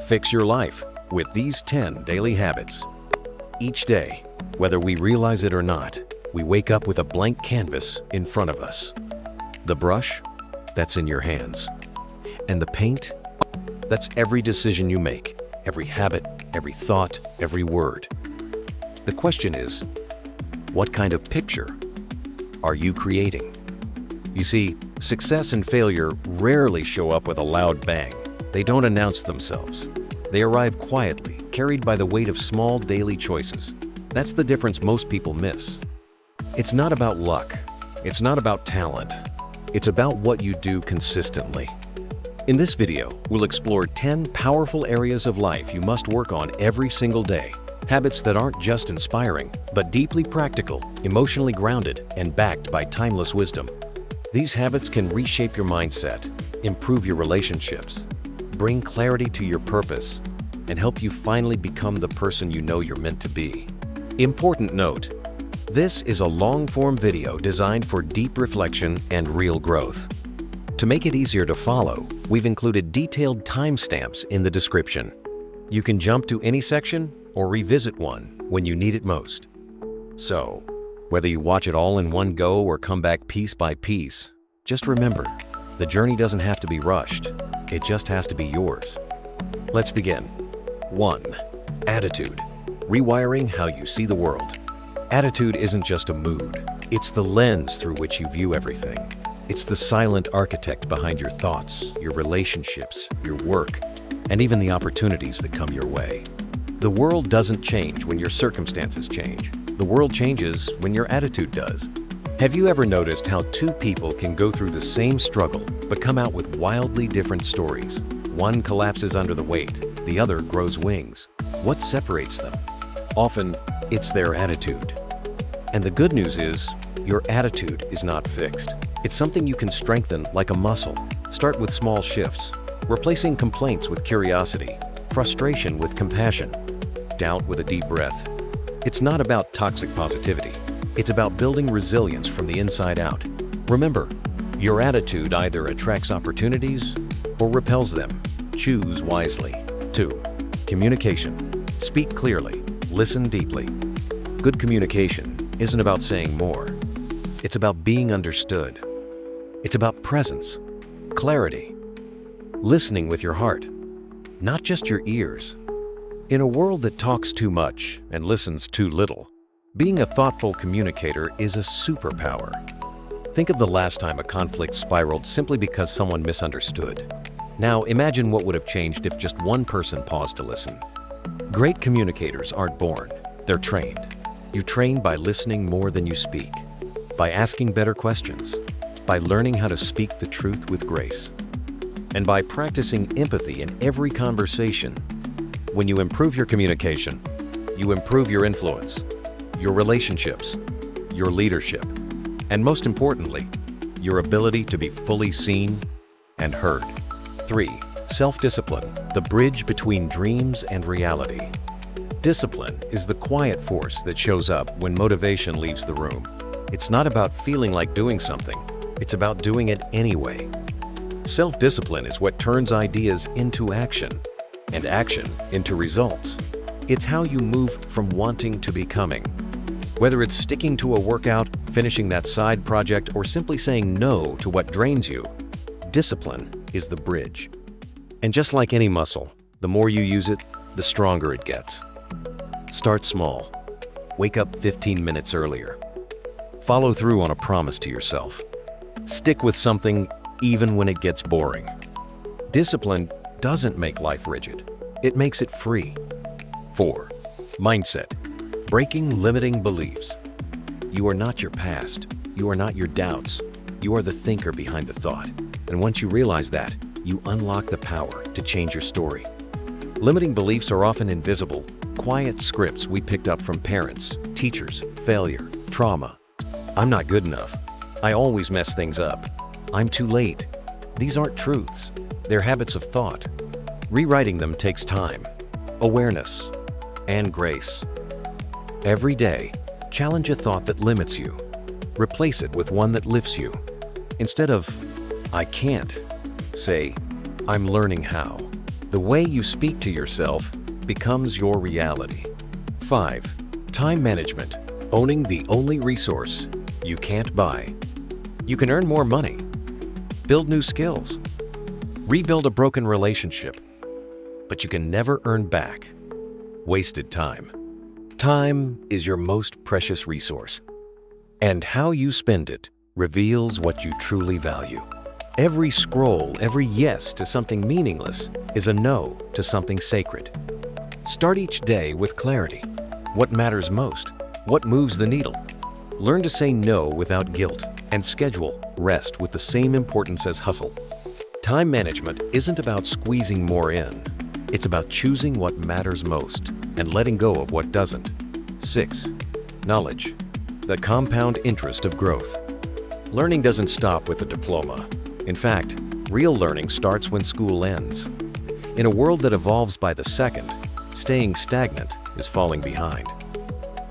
Fix your life with these 10 daily habits. Each day, whether we realize it or not, we wake up with a blank canvas in front of us. The brush, that's in your hands. And the paint, that's every decision you make, every habit, every thought, every word. The question is, what kind of picture are you creating? You see, success and failure rarely show up with a loud bang. They don't announce themselves. They arrive quietly, carried by the weight of small daily choices. That's the difference most people miss. It's not about luck. It's not about talent. It's about what you do consistently. In this video, we'll explore 10 powerful areas of life you must work on every single day. Habits that aren't just inspiring, but deeply practical, emotionally grounded, and backed by timeless wisdom. These habits can reshape your mindset, improve your relationships, bring clarity to your purpose, and help you finally become the person you know you're meant to be. Important note: this is a long-form video designed for deep reflection and real growth. To make it easier to follow, we've included detailed timestamps in the description. You can jump to any section or revisit one when you need it most. So, whether you watch it all in one go or come back piece by piece, just remember, the journey doesn't have to be rushed. It just has to be yours. Let's begin. 1. Attitude. Rewiring how you see the world. Attitude isn't just a mood. It's the lens through which you view everything. It's the silent architect behind your thoughts, your relationships, your work, and even the opportunities that come your way. The world doesn't change when your circumstances change. The world changes when your attitude does. Have you ever noticed how two people can go through the same struggle but come out with wildly different stories? One collapses under the weight, the other grows wings. What separates them? Often, it's their attitude. And the good news is, your attitude is not fixed. It's something you can strengthen like a muscle. Start with small shifts, replacing complaints with curiosity, frustration with compassion, doubt with a deep breath. It's not about toxic positivity. It's about building resilience from the inside out. Remember, your attitude either attracts opportunities or repels them. Choose wisely. 2. Communication. Speak clearly. Listen deeply. Good communication isn't about saying more. It's about being understood. It's about presence, clarity, listening with your heart, not just your ears. In a world that talks too much and listens too little, being a thoughtful communicator is a superpower. Think of the last time a conflict spiraled simply because someone misunderstood. Now imagine what would have changed if just one person paused to listen. Great communicators aren't born, they're trained. You train by listening more than you speak, by asking better questions, by learning how to speak the truth with grace, and by practicing empathy in every conversation. When you improve your communication, you improve your influence, your relationships, your leadership, and most importantly, your ability to be fully seen and heard. 3. Self-discipline, the bridge between dreams and reality. Discipline is the quiet force that shows up when motivation leaves the room. It's not about feeling like doing something, it's about doing it anyway. Self-discipline is what turns ideas into action, and action into results. It's how you move from wanting to becoming. Whether it's sticking to a workout, finishing that side project, or simply saying no to what drains you, discipline is the bridge. And just like any muscle, the more you use it, the stronger it gets. Start small. Wake up 15 minutes earlier. Follow through on a promise to yourself. Stick with something even when it gets boring. Discipline doesn't make life rigid. It makes it free. 4. Mindset. Breaking limiting beliefs. You are not your past. You are not your doubts. You are the thinker behind the thought. And once you realize that, you unlock the power to change your story. Limiting beliefs are often invisible, quiet scripts we picked up from parents, teachers, failure, trauma. I'm not good enough. I always mess things up. I'm too late. These aren't truths. They're habits of thought. Rewriting them takes time, awareness, and grace. Every day, challenge a thought that limits you. Replace it with one that lifts you. Instead of, "I can't," say, "I'm learning how." The way you speak to yourself becomes your reality. 5. Time management. Owning the only resource you can't buy. You can earn more money, build new skills, rebuild a broken relationship, but you can never earn back wasted time. Time is your most precious resource, and how you spend it reveals what you truly value. Every scroll, every yes to something meaningless is a no to something sacred. Start each day with clarity. What matters most? What moves the needle? Learn to say no without guilt and schedule rest with the same importance as hustle. Time management isn't about squeezing more in. It's about choosing what matters most and letting go of what doesn't. 6. Knowledge. The compound interest of growth. Learning doesn't stop with a diploma. In fact, real learning starts when school ends. In a world that evolves by the second, staying stagnant is falling behind.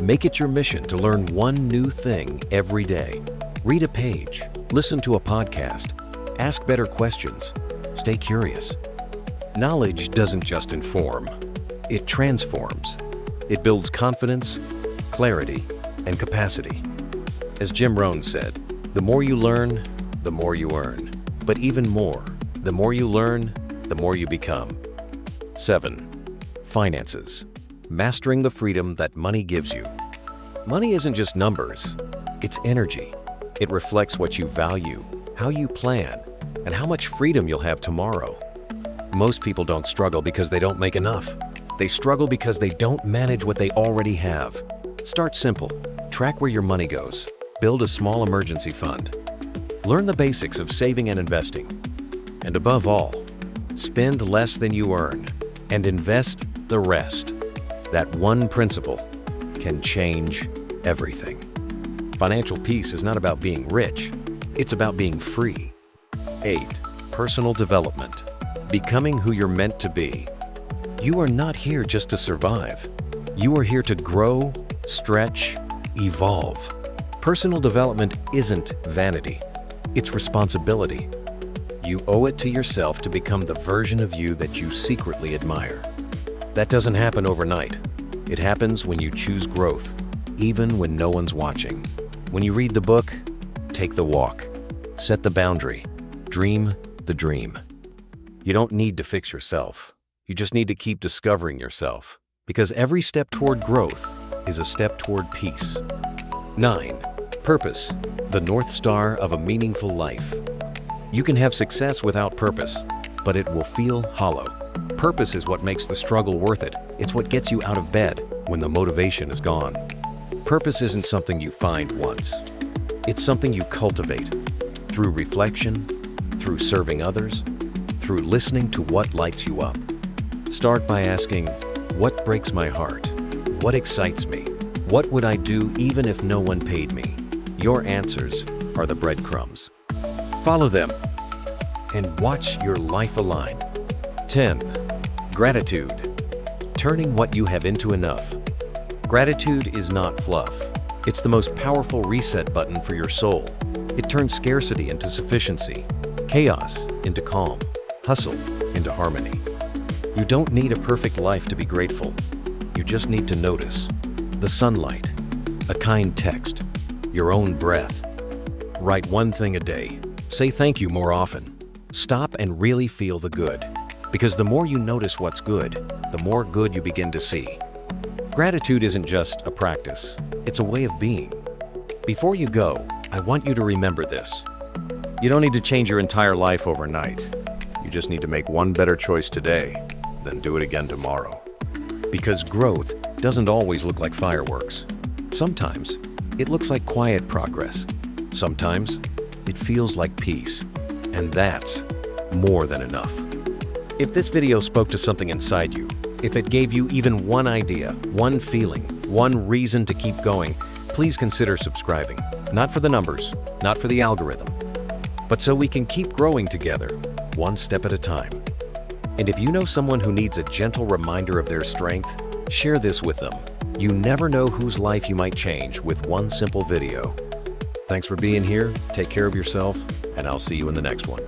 Make it your mission to learn one new thing every day. Read a page, listen to a podcast, ask better questions, stay curious. Knowledge doesn't just inform, it transforms. It builds confidence, clarity, and capacity. As Jim Rohn said, the more you learn, the more you earn. But even more, the more you learn, the more you become. 7. Finances. Mastering the freedom that money gives you. Money isn't just numbers, it's energy. It reflects what you value, how you plan, and how much freedom you'll have tomorrow. Most people don't struggle because they don't make enough. They struggle because they don't manage what they already have. Start simple. Track where your money goes. Build a small emergency fund. Learn the basics of saving and investing. And above all, spend less than you earn and invest the rest. That one principle can change everything. Financial peace is not about being rich, it's about being free. 8. Personal development. Becoming who you're meant to be. You are not here just to survive. You are here to grow, stretch, evolve. Personal development isn't vanity. It's responsibility. You owe it to yourself to become the version of you that you secretly admire. That doesn't happen overnight. It happens when you choose growth, even when no one's watching. When you read the book, take the walk. Set the boundary. Dream the dream. You don't need to fix yourself. You just need to keep discovering yourself, because every step toward growth is a step toward peace. 9. Purpose. The North Star of a meaningful life. You can have success without purpose, but it will feel hollow. Purpose is what makes the struggle worth it. It's what gets you out of bed when the motivation is gone. Purpose isn't something you find once. It's something you cultivate through reflection, through serving others, through listening to what lights you up. Start by asking, what breaks my heart? What excites me? What would I do even if no one paid me? Your answers are the breadcrumbs. Follow them and watch your life align. 10. Gratitude. Turning what you have into enough. Gratitude is not fluff. It's the most powerful reset button for your soul. It turns scarcity into sufficiency, chaos into calm, hustle into harmony. You don't need a perfect life to be grateful. You just need to notice the sunlight, a kind text, your own breath. Write one thing a day. Say thank you more often. Stop and really feel the good. Because the more you notice what's good, the more good you begin to see. Gratitude isn't just a practice, it's a way of being. Before you go, I want you to remember this. You don't need to change your entire life overnight. You just need to make one better choice today, then do it again tomorrow. Because growth doesn't always look like fireworks. Sometimes it looks like quiet progress. Sometimes it feels like peace. And that's more than enough. If this video spoke to something inside you, if it gave you even one idea, one feeling, one reason to keep going, please consider subscribing. Not for the numbers, not for the algorithm, but so we can keep growing together, one step at a time. And if you know someone who needs a gentle reminder of their strength, share this with them. You never know whose life you might change with one simple video. Thanks for being here, take care of yourself, and I'll see you in the next one.